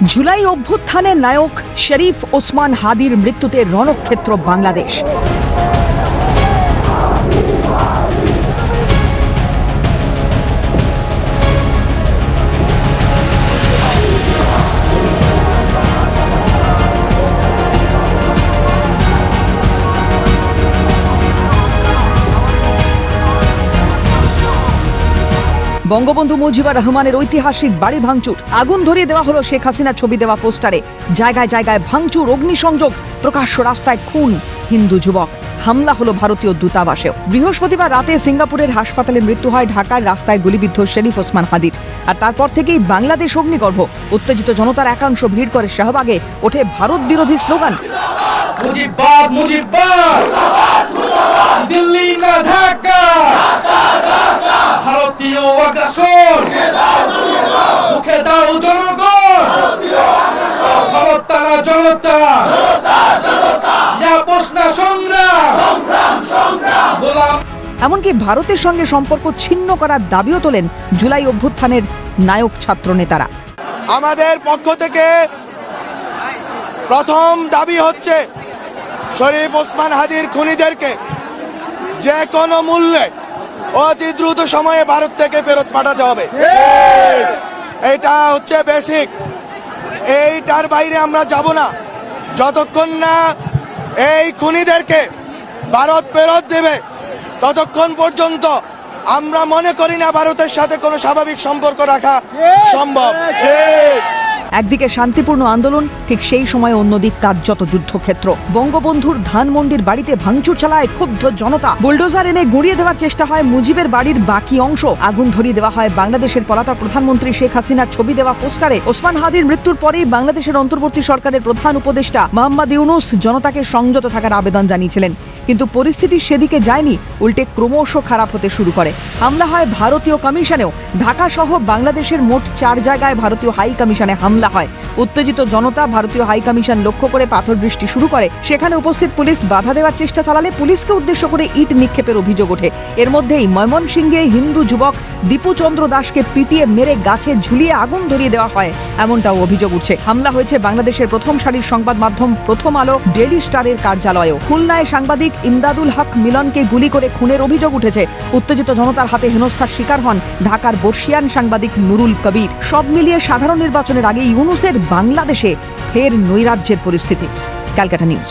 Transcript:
জুলাই অভ্যুত্থানের নায়ক শরীফ ওসমান হাদির মৃত্যুতে রণক্ষেত্র বাংলাদেশ। বঙ্গবন্ধু মুজিবুর রহমানের ঐতিহাসিক বাড়ি ভাঙচুর, আগুন ধরিয়ে দেওয়া হলো শেখ হাসিনার ছবি দেওয়া পোস্টারে, জায়গায় জায়গায় ভাঙচুর, অগ্নিসংযোগ, প্রকাশ্য রাস্তায় খুন হিন্দু যুবক, হামলা হলো ভারতীয় দূতাবাসেও। বৃহস্পতিবার রাতে সিঙ্গাপুরের হাসপাতালে মৃত্যু হয় ঢাকার রাস্তায় গুলিবিদ্ধ শরীফ ওসমান হাদির। আর তারপর থেকেই বাংলাদেশ অগ্নিগর্ভ। উত্তেজিত জনতার একাংশ ভিড় করে শাহবাগে, ওঠে ভারত বিরোধী স্লোগান। মুজিবাদ মুজিবাদ, দিল্লি না ঢাকা, ভারতীয় আগ্রাসন, মুখে দাও জনগণ, ক্ষমতা না জনতা, এমনকি ভারতের সঙ্গে সম্পর্ক ছিন্ন করার দাবিও তোলেন জুলাই অভ্যুত্থানের নায়ক ছাত্র নেতারা। আমাদের পক্ষ থেকে প্রথম দাবি হচ্ছে শরীফ ওসমান হাদির খুনিদেরকে যে কোনো মূল্যে অতি দ্রুত সময়ে ভারত থেকে ফেরত পাঠাতে হবে। এটা হচ্ছে বেসিক, এইটার বাইরে আমরা যাব না যতক্ষণ না এই খুনিদেরকে ভারত ফেরত দেবে। ততক্ষণ পর্যন্ত আমরা মনে করি না ভারতের সাথে কোনো স্বাভাবিক সম্পর্ক রাখা সম্ভব। একদিকে শান্তিপূর্ণ আন্দোলন, ঠিক সেই সময় অন্যদিক কার্যত যুদ্ধক্ষেত্র। বঙ্গবন্ধুর ধানমন্ডির বাড়িতে ভাঙচুর চালায় ক্ষুব্ধ জনতা, বুলডোজার এনে গুঁড়িয়ে দেওয়ার চেষ্টা হয় মুজিবের বাড়ির বাকি অংশ, আগুন ধরিয়ে দেওয়া হয় বাংলাদেশের পলাতক প্রধানমন্ত্রী শেখ হাসিনার ছবি দেওয়া পোস্টারে। ওসমান হাদির মৃত্যুর পরেই বাংলাদেশের অন্তর্বর্তী সরকারের প্রধান উপদেষ্টা মোহাম্মদ ইউনূস জনতাকে সংযত থাকার আবেদন জানিয়েছিলেন, কিন্তু পরিস্থিতি সেদিকে যায়নি, উল্টে ক্রমশ খারাপ হতে শুরু করে। হামলা হয় ভারতীয় কমিশনেও। ঢাকা সহ বাংলাদেশের মোট 4 জায়গায় ভারতীয় হাই কমিশনে হামলা হয়। উত্তেজিত জনতা ভারতীয় হাই কমিশন লক্ষ্য করে পাথর বৃষ্টি শুরু করে। সেখানে উপস্থিত পুলিশ বাধা দেওয়ার চেষ্টা চালালে পুলিশকে উদ্দেশ্য করে ইট নিক্ষেপের অভিযোগ ওঠে। এর মধ্যেই ময়মনসিংহে হিন্দু যুবক দীপু চন্দ্র দাসকে পিটিয়ে মেরে গাছে ঝুলিয়ে আগুন ধরিয়ে দেওয়া হয়, এমনটাও অভিযোগ উঠছে। হামলা হয়েছে বাংলাদেশের প্রথম সারির সংবাদ মাধ্যম প্রথম আলো, ডেইলি স্টারের কার্যালয়েও। খুলনায় সাংবাদিক ইমদাদুল হক মিলনকে গুলি করে খুনের অভিযোগ উঠেছে। উত্তেজিত জনতার হাতে হেনস্থার শিকার হন ঢাকার বর্ষিয়ান সাংবাদিক নুরুল কবির। সব মিলিয়ে সাধারণ নির্বাচনের আগে ইউনূসের বাংলাদেশে ফের নৈরাজ্যের পরিস্থিতি। ক্যালকাটা নিউজ।